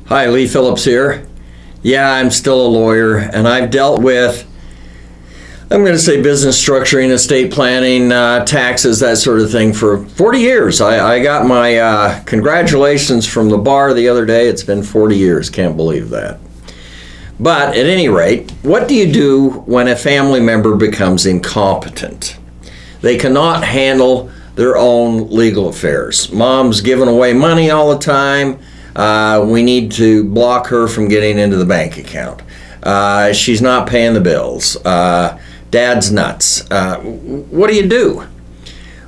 Hi, Lee Phillips here. Yeah, I'm still a lawyer, and I've dealt with, I'm going to say, business structuring, estate planning, taxes, that sort of thing for 40 years. I got my congratulations from the bar the other day. It's been 40 years. Can't believe that. But at any rate, what do you do when a family member becomes incompetent? They cannot handle their own legal affairs. Mom's giving away money all the time. We need to block her from getting into the bank account. She's not paying the bills. Dad's nuts. What do you do?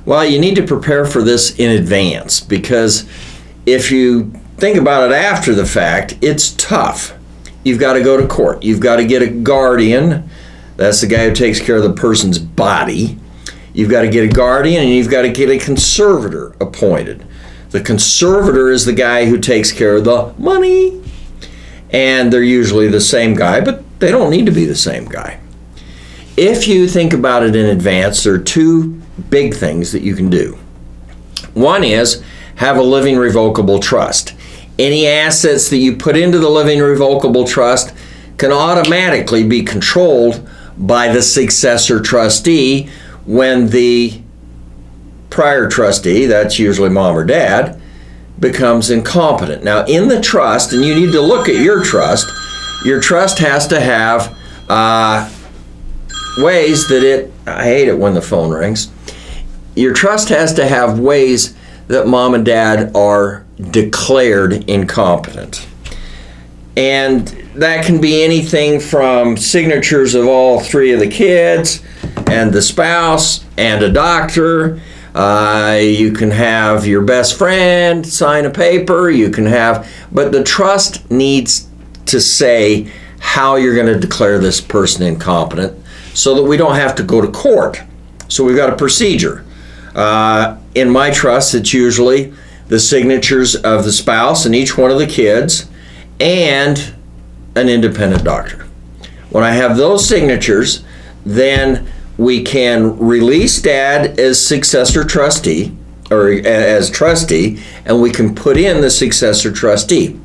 Well, you need to prepare for this in advance, because if you think about it after the fact, it's tough. You've got to go to court. You've got to get a guardian. That's the guy who takes care of the person's body. You've got to get a guardian, and you've got to get a conservator appointed. The conservator is the guy who takes care of the money. And they're usually the same guy, but they don't need to be the same guy. If you think about it in advance, there are two big things that you can do. One is have a living revocable trust. Any assets that you put into the living revocable trust can automatically be controlled by the successor trustee when the prior trustee, that's usually mom or dad, becomes incompetent. Now, in the trust, and you need to look at your trust has to have ways that I hate it when the phone rings. Your trust has to have ways that mom and dad are declared incompetent. And that can be anything from signatures of all three of the kids and the spouse and a doctor. You can have your best friend sign a paper. But the trust needs to say how you're going to declare this person incompetent so that we don't have to go to court. So we've got a procedure. In my trust, it's usually the signatures of the spouse and each one of the kids and an independent doctor. When I have those signatures, then we can release dad as successor trustee, or as trustee, and we can put in the successor trustee.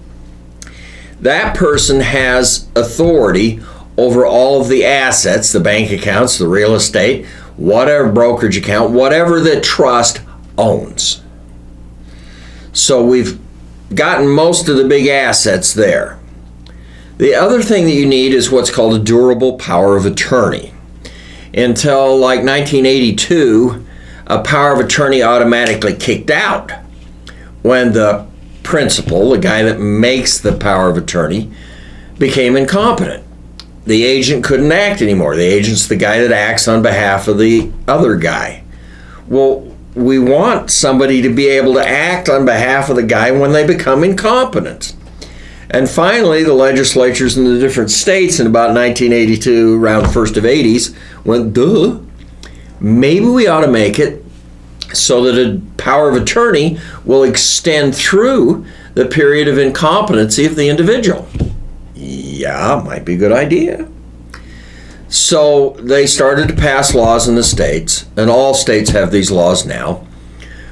That person has authority over all of the assets, the bank accounts, the real estate, whatever brokerage account, whatever the trust owns. So we've gotten most of the big assets there. The other thing that you need is what's called a durable power of attorney. Until like 1982, a power of attorney automatically kicked out when the principal, the guy that makes the power of attorney, became incompetent. The agent couldn't act anymore. The agent's the guy that acts on behalf of the other guy. Well, we want somebody to be able to act on behalf of the guy when they become incompetent. And finally, the legislatures in the different states in about 1982, around the first of 80s, went, maybe we ought to make it so that a power of attorney will extend through the period of incompetency of the individual. Yeah, might be a good idea. So they started to pass laws in the states, and all states have these laws now,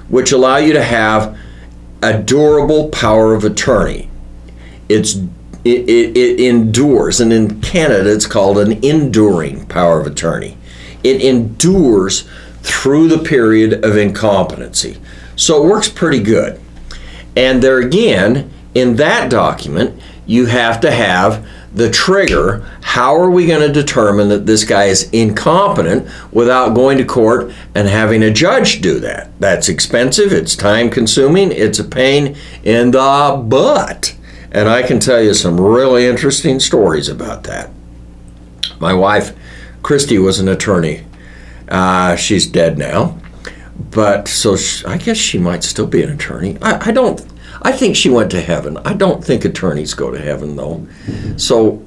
which allow you to have a durable power of attorney. It endures, and in Canada it's called an enduring power of attorney. It endures through the period of incompetency. So it works pretty good. And there again, in that document, you have to have the trigger. How are we going to determine that this guy is incompetent without going to court and having a judge do that? That's expensive, it's time consuming, it's a pain in the butt. And I can tell you some really interesting stories about that. My wife, Christy, was an attorney. She's dead now. But so I guess she might still be an attorney. I think she went to heaven. I don't think attorneys go to heaven, though. So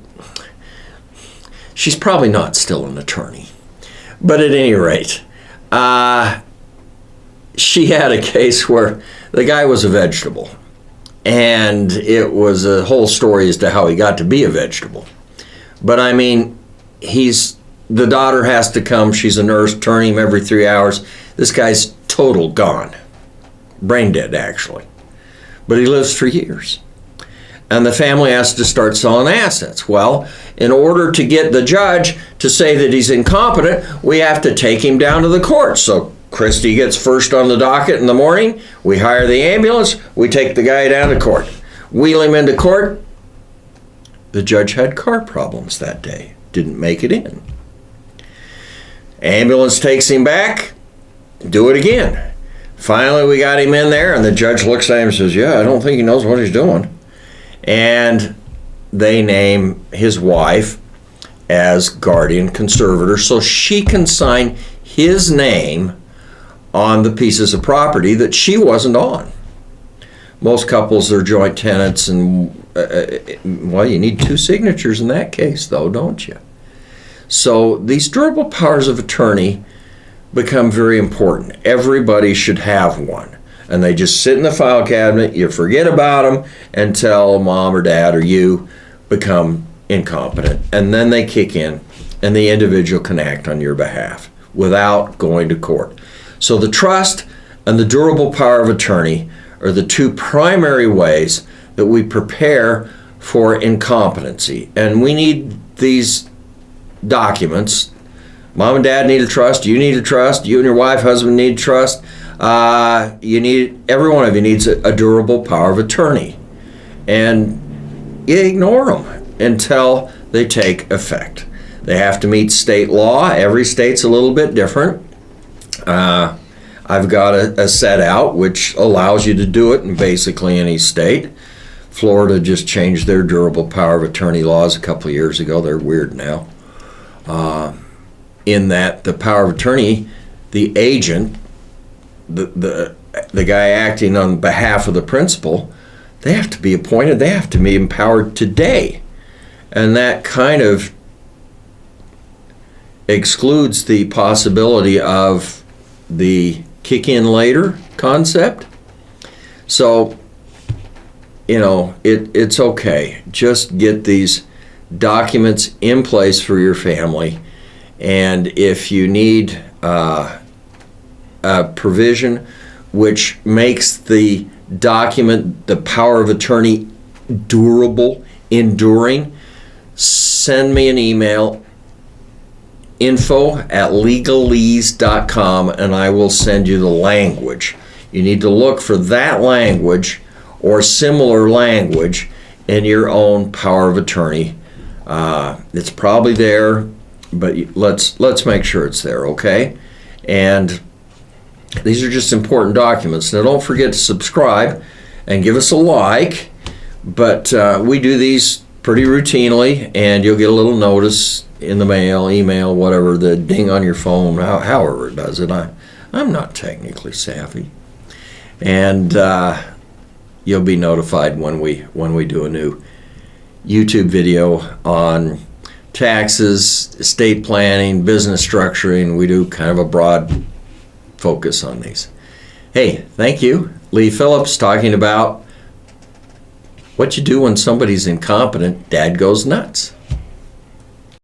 she's probably not still an attorney. But at any rate, she had a case where the guy was a vegetable. And it was a whole story as to how he got to be a vegetable. But I mean, the daughter has to come. She's a nurse, turn him every 3 hours. This guy's total gone. Brain dead, actually. But he lives for years. and the family has to start selling assets. Well, in order to get the judge to say that he's incompetent, we have to take him down to the court. So Christy gets first on the docket in the morning. We hire the ambulance. We take the guy down to court. Wheel him into court. The judge had car problems that day. Didn't make it in. Ambulance takes him back. Do it again. Finally, we got him in there, and the judge looks at him and says, yeah, I don't think he knows what he's doing. And they name his wife as guardian conservator so she can sign his name on the pieces of property that she wasn't on. Most couples are joint tenants, and well, you need 2 signatures in that case, though, don't you? So these durable powers of attorney become very important. Everybody should have one. And they just sit in the file cabinet. You forget about them until mom or dad or you become incompetent. And then they kick in, and the individual can act on your behalf without going to court. So the trust and the durable power of attorney are the 2 primary ways that we prepare for incompetency. And we need these documents. Mom and dad need a trust. You need a trust. You and your wife, husband need a trust. Every one of you needs a durable power of attorney. And you ignore them until they take effect. They have to meet state law. Every state's a little bit different. I've got a set out which allows you to do it in basically any state. Florida just changed their durable power of attorney laws a couple of years ago. They're weird now. In that the power of attorney, the agent, the guy acting on behalf of the principal, they have to be appointed. They have to be empowered today. And that kind of excludes the possibility of the kick in later concept. So, it's okay. Just get these documents in place for your family. And if you need a provision which makes the document, the power of attorney, durable, enduring, send me an email, info@legalese.com, and I will send you the language. You need to look for that language or similar language in your own power of attorney. It's probably there, but let's make sure it's there, okay? And these are just important documents. Now, don't forget to subscribe and give us a like, but we do these pretty routinely, and you'll get a little notice in the mail, email, whatever, the ding on your phone, however it does it. I'm not technically savvy. And you'll be notified when we do a new YouTube video on taxes, estate planning, business structuring. We do kind of a broad focus on these. Hey, thank you. Lee Phillips talking about what you do when somebody's incompetent. Dad goes nuts.